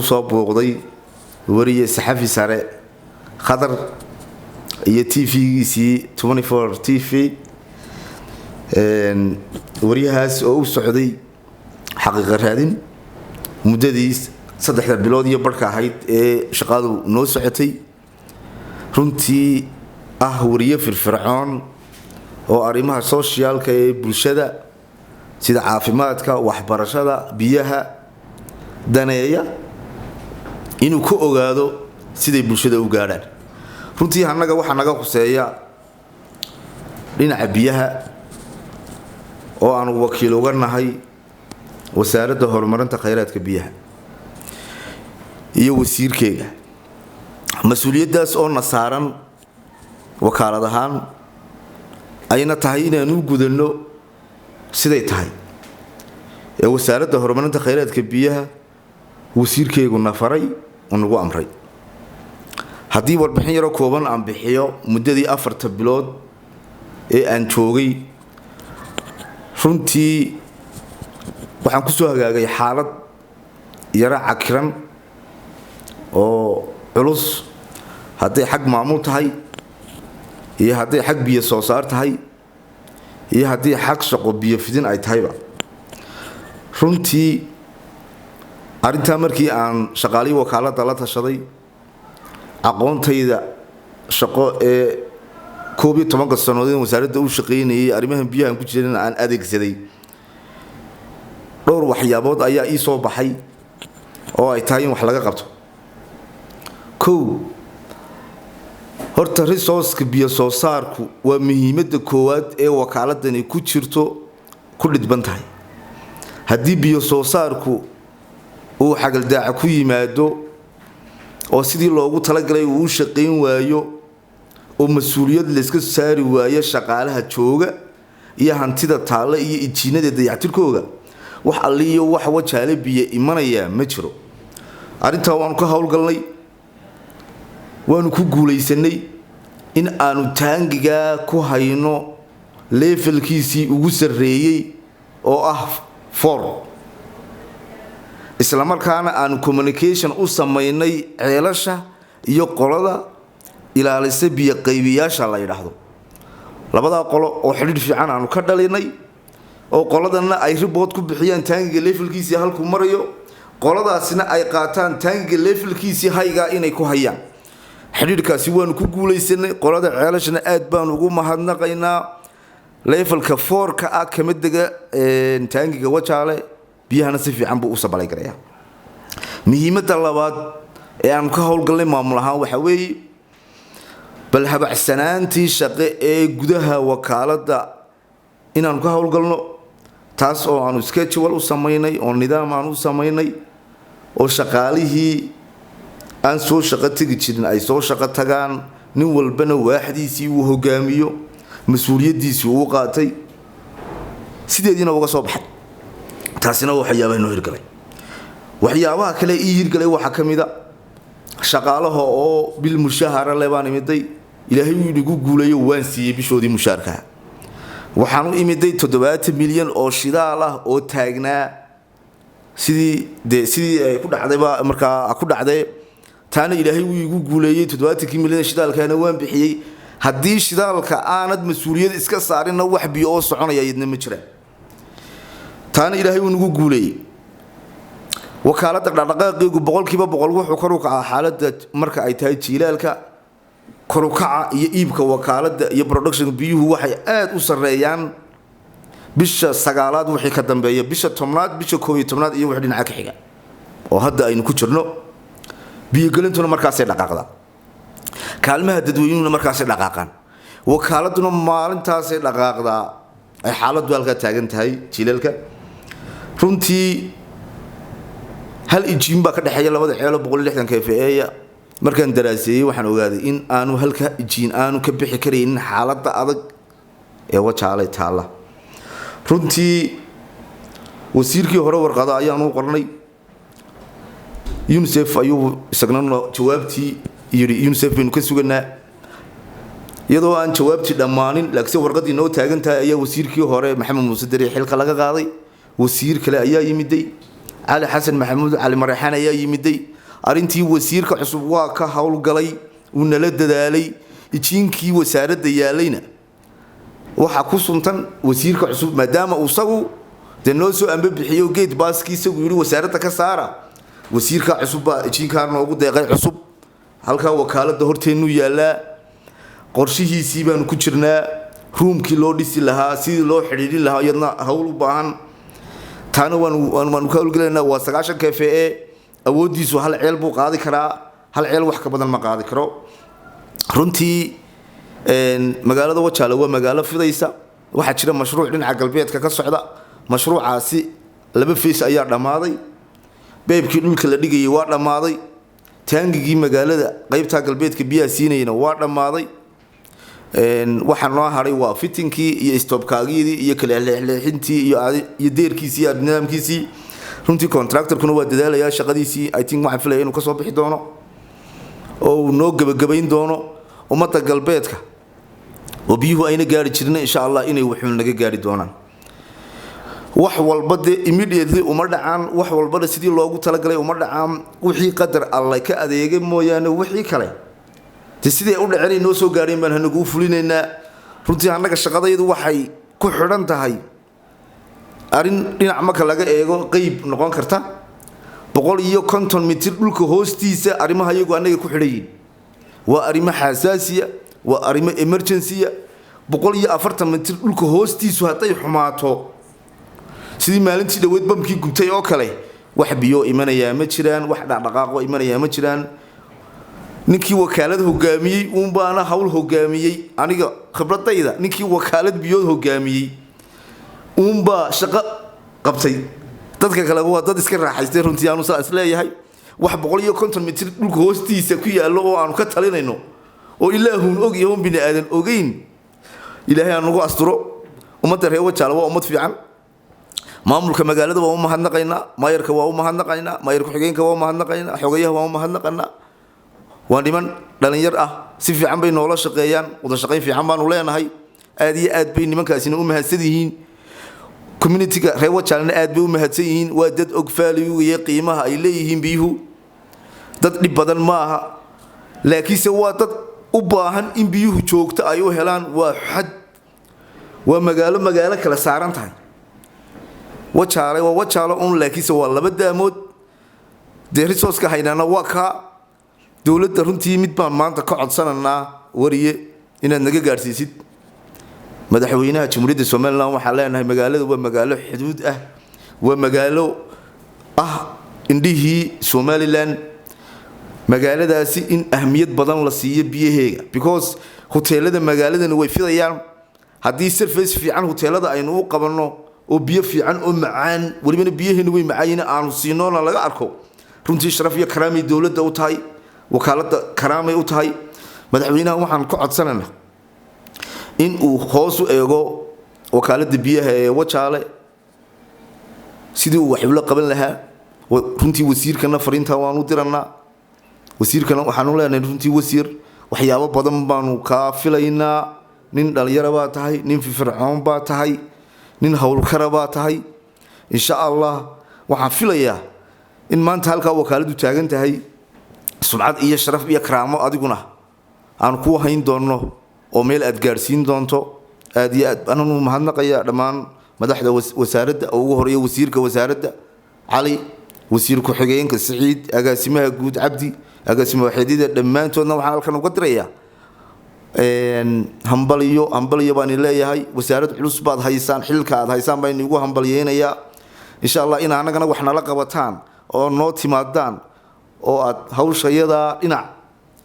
soo booqday wariye saxafi sare khadar iyo TV-giisii 24 TV wariyahaas oo u socday xaqiiqo raadin muddadiis 3 bilood iyo barka ahayd ee shaqadu noo socotay runtii wariye firfircoon oo arrimaha socialka ee bulshada sida caafimaadka waxbarashada biyaha daneeya inuu ku ogaado siday bulshada u gaaraan runtii annaga waxa naga xuseeya dhinaca biyaha oo aan wakiil uga nahay wasaaradda horumarinta kheyraadka biyaha iyo wasiirkeega mas'uuliyadaas oo nasaaran wakaalad ahaan ayna tahay inaanu gudano siday tahay ee wasaaradda horumarinta kheyraadka biyaha wasiirkeegu nafaray ugu amray haddii warbixin yaro kooban aan bixiyo muddadii 4 bilood ee aan joogay runtii waxaan ku soo hagaagay xaalad yara cakiran oo culus hadday xag maamul tahay iyo hadday xag biyo soo saar tahay iyo haddii xag shaqo biyo fidin ay tahayba runtii arinta markii aan shaqaalii wakaalada la tashaday aqoontayda shaqo ee 12 sanadood wasaaradda u shaqeynayay arrimaha biyaha ku jireen aan adeegsaday dhowr waxyaabood ayaa ii soo baxay oo ay tahay in wax laga qabto horta resource-ka biyo soo saarku waa muhiimadda koowaad ee wakaaladani ku jirto ku dhidban tahay haddii biyo soo saarku uu xagaldaaca ku yimaado oo sidii loogu talagalay uu shaqeyn waayo oo mas'uuliyad la iska saari waayo shaqaalaha jooga iyo hantida taalla iyo ijiinada dayactirkooga wax alliyo wax wajaale biyo imanaya ma jiro arinta waan ka hawlgalnay waanu ku guuleysanay in aanu taangiga ku hayno levelkiisii ugu sareeyay oo 4 isla markaana aanu communication u sameynay ceelasha iyo qolada ilaalisa biyo qaybiyaasha la yiraahdo labada qolo oo xiriir fiican aanu ka dhalinay oo qoladana ay report ku bixiyaan taangiga levelkiisii halku marayo qoladaasina ay qaataan taangiga levelkiisii hayga inay ku hayaan xiriirkaasi waanu ku guuleysanay qolada ceelashana aad baan ugu mahadnaqaynaa levelka 4ka kamidga taangiga wajaale biyahana si fiican buu u sabalay garaya muhiimadda labaad ee aan ka hawlgalnay maamul ahaan waxa weeye bal habacsanaantii shaqo ee gudaha wakaalada inaan ka hawlgalno taas oo aanu schedule u sameynay oo nidaam aan u sameynay oo shaqaalihii aan soo shaqo tagi jirin ay soo shaqo tagaan nin walbana waaxdiisii uu hogaamiyo mas'uuliyadiisii uu qaatay sideedina uga soo baxay taasina waxyaabaha noo hirgalay waxyaabaha kale ii hirgalay waxa kamida shaqaalaha oo bil mushahara leebaan imiday ilaahay uu igu guuleeyo waan siiyay bishoodii mushaarka waxaan u imiday 7 milyan oo shidaal ah oo taagnaa sidii ay ku dhacdayba markaa ku dhacday taana ilaahay uu igu guuleeyay 7 milyan shidaalkaana waan bixiyay haddii shidaalka aanad mas'uuliyad iska saarin wax biyo oo soconaya idna ma jiraan taana ilaahay uu nagu guuleeyay wakaalada dhaqdhaqaaqeegu 100% wuxuu kor u kacaa xaaladda marka ay tahay jiilaalka kor u kaca iyo iibka wakaalada iyo production biyuhu waxay aad u sareeyaan bisha 9aad wixii ka dambeeya bisha 10aad bisha 11aad iyo wixii dhinaca ka xiga oo hadda aynu ku jirno biyo galintuna markaas ay dhaqaaqdaa kaalmaha dadweynuhuna markaas ay dhaqaaqaan wakaaladuna maalintaas ay dhaqaaqdaa ay xaaladdu halka taagan tahay jiilaalka runtii hal injiin baa ka dhaxeeya labada ceelo 160 kVA markaan daraaseeyay waxaan ogaaday in aanu halka injiin aanu ka bixi kareynin xaaladda adag ee wajaale taala runtii wasiirkii hore warqada ayaan u qornay UNICEF ayuu isagna jawaabtii yiri UNICEF baynu ka suganaa iyadoo aan jawaabtii dhamaanin laakiin warqadii noo taagan tahay ayaa wasiirkii hore maxamed muuse dari xilka laga qaaday wasiir kale ayaa yimiday علي حسن محمود علي مريحان ayaa yimiday arintii wasiirka cusub waa ka hawl galay uu nala dadaalay ijiinkii wasaaradda yaalayna waxa ku suntan wasiirka cusub maadaama uu sagu noo soo amba bixiyo geed baaskiisa uu yiri wasaaradda ka saara wasiirka cusub baa ijiinka noogu deeqay cusub halka wakaaladda horteenu yaala qorshihiisii baan ku jirnaa roomkii loo dhisi lahaa sidii loo xiriirin lahaa yadna hawl u baahan taana waan ka hawlgalaynaa waa 9 KFA awoodiisu hal ceel buu qaadi karaa hal ceel wax ka badan ma qaadi karo runtii magaalada wajaale waa magaalo fidaysa waxa jira mashruuc dhinaca galbeedka ka socda mashruucaasi laba fees ayaa dhamaaday beebkii dhulka la dhigay waa dhamaaday taangigii magaalada qaybta galbeedka biyaha siinayna waa dhamaaday waxa noo haray waa fittingkii iyo stopkaagii iyo kala leexleexintii iyo deerkiisii iyo nidaamkiisii runtii contractor-kuna waa dadaalaya shaqadiisii I think waxaan filayaa inuu ka soo bixi doono oo noo gabagabayn doono umada galbeedka oo biyuhu ayna gaari jireen insha Allah inay wuxuu naga gaari doonaan wax walba immediately uma dhacaan wax walba sidii loogu talagalay uma dhacaan wixii qadar Allah ka adeegay mooyaane wixii kale sidii u dhacay noo soo gaareen baan hanagu fulinaynaa runtii anaga shaqadaydu waxay ku xiran tahay arin dhinac marka laga eego qayb noqon karta 150 mitir dhulka hoostiisa arimaha iyagu anaga ku xidhayin waa arimo xasaasiya waa arimo emergency 140 mitir dhulka hoostiisu haday xumaato sidii maalintii dhaweed bamkii gubtay oo kale wax biyo imanaya ma jiraan wax dhaqdhaqaaqo imanaya ma jiraan ninkii wakaalad hogaamiyay baana hawl hogaamiyay aniga khibradayda ninkii wakaalad biyood hogaamiyay baa shaqo qabtay dadka kale waa dad iska raaxaystay runtii aanu saas leeyahay wax 150 mitir dhulka hoostiisa ku yaalo oo aanu ka talinayno oo ilaahu og yahay bini aadan ogeyn ilaahay aanu ugu asturo umada reer wajaale waa umad fiican maamulka magaalada waa u mahadnaqaynaa maayarka waa u mahadnaqaynaa maayarku xigeenka waa u mahadnaqaynaa xogayaha waa u mahadnaqaynaa waan dhiman dhalinyar ah si fiican bay noola shaqeeyaan wada shaqeyn fiican baanu leenahay aad iyo aad bay nimankaasina u mahadsan yihiin community-ga reer wajaale aad bay u mahadsan yihiin waa dad og value iyo qiimaha ay leeyihiin biyuhu dad dhib badan ma aha laakiinse waa dad u baahan in biyuhu joogto ay u helaan waa magaalo kala saaran tahay wajaale laakiinse waa laba daamood resource-ka haynana waa ka dawladda runtii mid baan maanta ka codsananaa wariye inaad naga gaarsiisid madaxweynaha jamhuuriyadda Soomaaliland waxa leenahay magaalada waa magaalo xuduud ah waa magaalo indhihii Soomaaliland magaaladaasi in ahmiyad badan la siiyo biyaheega because hoteelada magaaladana way fidayaan hadii surface fiican hoteelada aynu u qabanno oo biyo fiican oo macaan waliba biyaheena way macaan aanu siinoona laga arko runtii sharaf iyo karaami dawladda u tahay wakaaladda karaamay u tahay madaxweynaha waxaan ku codsananaa in uu hoos u eego wakaaladda biyaha ee wajaale sidii uu wax ula qaban lahaa runtii wasiirkana fariinta waan u diranaa wasiirkana waxaan u leenahay runtii wasiir waxyaabo badan baanu ka filaynaa nin dhalinyaro baa tahay nin firfircoon baa tahay nin hawlkar baa tahay insha Allah waxaan filayaa in maanta halka wakaaladdu taagan tahay sumcad iyo sharaf iyo karaamo adiguna aan ku hayn doono oo meel aad gaarsiin doonto aad iyo aad anaanu mahadnaqaya dhamaan madaxda wasaaradda ugu horeeya wasiirka wasaaradda cali wasiirku xigeenka Saciid agaasimaha guud Cabdi agaasimaha xidida dhamaantoodna waxaan halkan uga dirayaa hambaliyo baan leeyahay wasaaradda culus baad haysaan xilka aad haysaan baan ugu hambalyeynaya insha Allah in anagana wax nala qabataan oo noo timaadaan oo aad hawshayada dhinac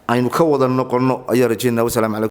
aynu ka wada noqono ayaa rajeynaa. Wassalaamu calaykum.